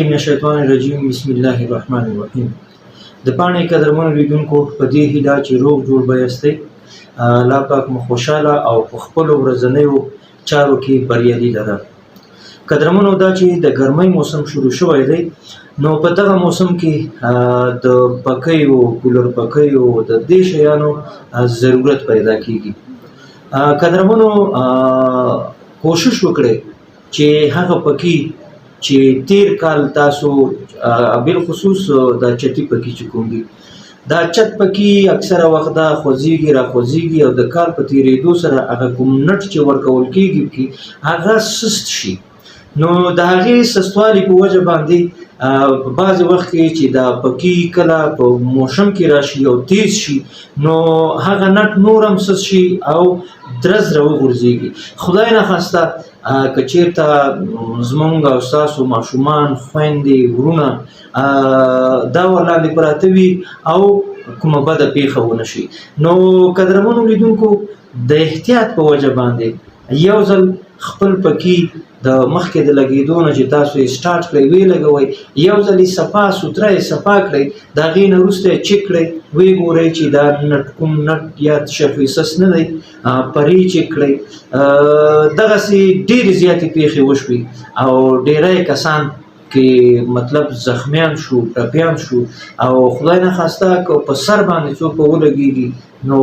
من الشیطان الرجیم بسم الله الرحمن الرحیم. د پاڼې قدرمنو لیدونکو په دې هیله چې روغ جوړ به یاستئ، الله پاک مو خوشحاله او په خپلو ورځنیو چارو کې بریالي لره. قدرمنو، دا چې د ګرمۍ موسم شروع شوی دی، نو په دغه موسم کې د پکیو، کولر پکیو، د دې شیانو ضرورت پیدا کیږي. قدرمنو، کوشش وکړئ چې هغه پکی چې تیر کال تاسو بالخصوص د چتی پکی چې کوم دي، دا چت پکی اکثره وخت دا خوځيږي را خوځيږي او د کال په تیرېدو سره هغه کوم نټ چې ورکول کیږي هغه سست شي. نو د هغې سستوالي په وجه باندې په بعضې وخت کې چې دا پکی کله په موسم کې راشي او تیز شي، نو هغه نټ نور هم سست شي او درز راوغورځېږي. خدای نخواسته که چېرته زمونږ او ستاسو ماشومان، خویندې، وروڼه دا ورلاندې پراته وي او کومه بده پیښه ونه شي، نو قدرمنو لیدونکو د احتیاط په وجه باندې یو ځل خپل پکی د مخکې د لګېدو نه چې تاسو یې سټارټ کړئ، ویې لګوئ، یو ځل یې صفا سوتره یې صفا کړئ، د هغې نه وروسته یې چک کړئ، ویې ګورئ چې دا نټ کوم نټ یا شفیسس نه دی، پرې یې چک کړئ. دغسې ډېرې زیاتې پیښې وشوې او ډېری کسان کې مطلب زخمیان شو، ټپیان شو، او خدای نخواسته که په سر باندې څوک ولګېږي نو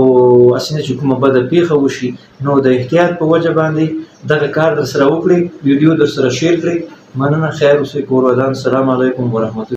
هسې نه چې کومه بده پیښه وشي، نو د احتیاط په وجه باندې دغه کار در سره وکړئ، ویډیو در سره شیر کړئ. مننه، خیر اوسئ، کور ودان. السلام علیکم ورحمت الله.